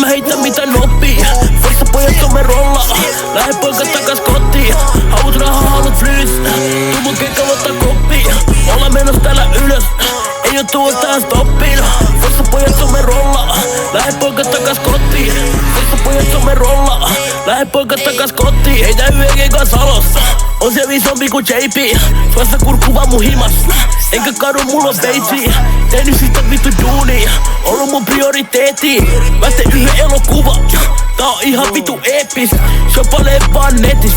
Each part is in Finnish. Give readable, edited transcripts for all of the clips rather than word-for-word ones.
mä heitä mitä noppii. Forssa pojat some rolla. Lähde poika takas kotiin. Haluut rahaa, haluut flyys. Tuu mun keikka ottaa koppiin. Ollaan menos täällä ylös. Ei oo tuo tähän stoppiin. Forssa pojat some rolla. Lähde poika takas kotiin. Forssa pojat some rolla. Lähde poika takas kotiin. Heitä YEG kanssa alossa. On se isompi kuin JP. Suossa kurkku vaan mun himas. Enkä kadu, mulla on veitsi. Tehnyt siitä vittu duunia. Ollut mun prioriteetti. Mä teen yhden elokuva. Tää on ihan vittu eeppis. Shopalee vaan netis.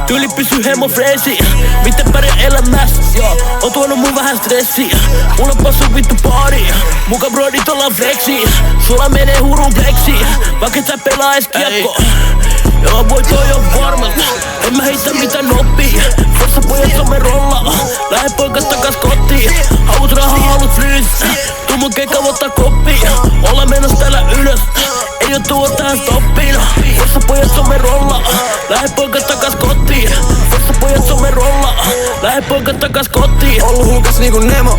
Tyyli pysy hemo freesi. Miten pärjää elämässä? On tuonut mun vähän stressiä. Mulla on passu vittu baari. Muka brodit ollaan flexi. Sulla menee hurun flexi. Vaikka et sä pelaa ees kiekko. Joo voi toi on varma. En mä heitä mitä noppii. Forssa pojat some rolla. Lähde poika takas kotiin. Haluut rahaa, haluut flyys. Tuu mun keikka ottaa koppiin. Ollaan menos täällä ylös. Ei oo tuo tähän stoppiin. Forssa pojat some rolla. Lähde poika takas kotiin. Forssa pojat some rolla. Lähde poika takas kotiin. Ollu huukas niinku Nemo.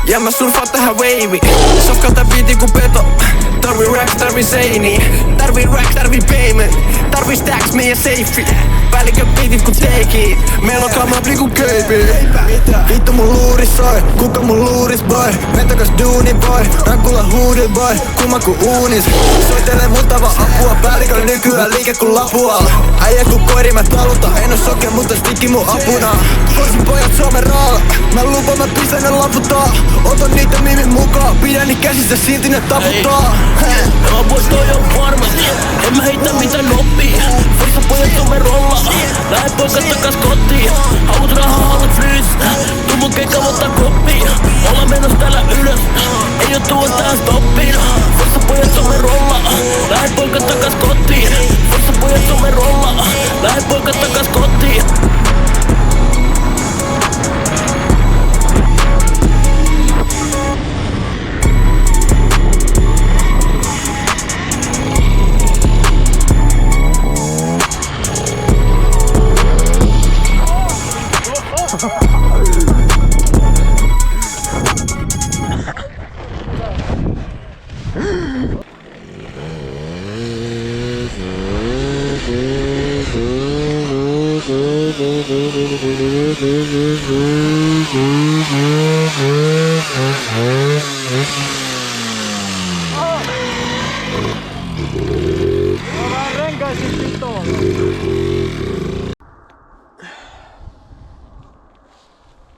Ja mä surfaan tähän wavy. Sofkaa tää beatin ku peto. Tarvii racks, tarvii seini. Tarvii racks, tarvii payment. Tarvii stacks, meidän safety. Päällikö beatit ku take it. Meillä on kamabli ku köypi. Vittu mun luuris soi. Kuka mun luuris boy. Mentakas duuni boy. Rankulla huudil boy. Kuma ku uunis. Soittelee multa vaan apua. Päällikö nykyään liike ku lapua. Äijä ku koiri mä taluta. En oo soke mutta stikki mun apuna. Forsin pojat Suomen raala. Mä lupaan mä pistän ne laputtaa. Otan niitä mimin mukaan. Pidän ni käsissä silti ne taputtaa. Joo boy toi on varma. En mä heitä mitä noppii. Forssa pojat some rolla. Lähde poika takas kotiin. Haluut rahaa, haluut flyys. Tuu mun keikka ottaa koppiin. Ollaan menos täällä ylös. Ei oo tuo tähän stoppiin. Forssa pojat some rolla. Lähde poika takas kotiin. Forssa pojat some rolla. Lähde poika takas kotiin.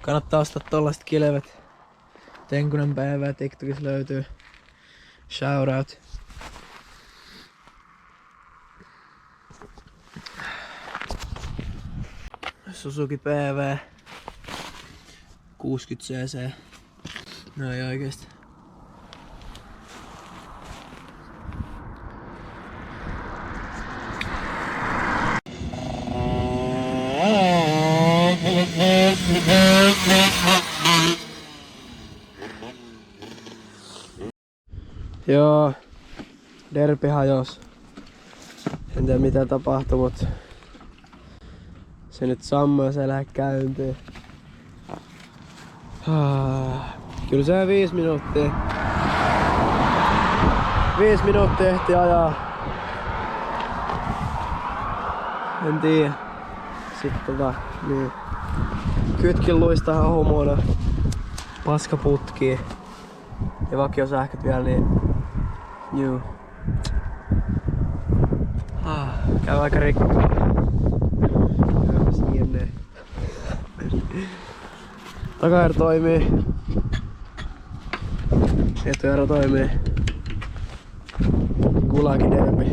Kannattaa ostaa tollaset kilvet. Tenkunen päivää TikTokissa löytyy. Shoutout. Suzuki PV 60cc. No ei oikeesti. Joo, derpi hajos. En tiedä mitä tapahtui, mut se nyt sammuu ja se lähde käyntiin. Kyllä se 5 minuuttia. 5 minuuttia ehti ajaa. En tiedä. Sitten niin. Kytkin luistahan homoina. Paskaputkiin. Ja vakiosähköt vielä niin. Juu. Käy aika rikki. Takaero toimii. Etuero toimii. Kulaki derbi.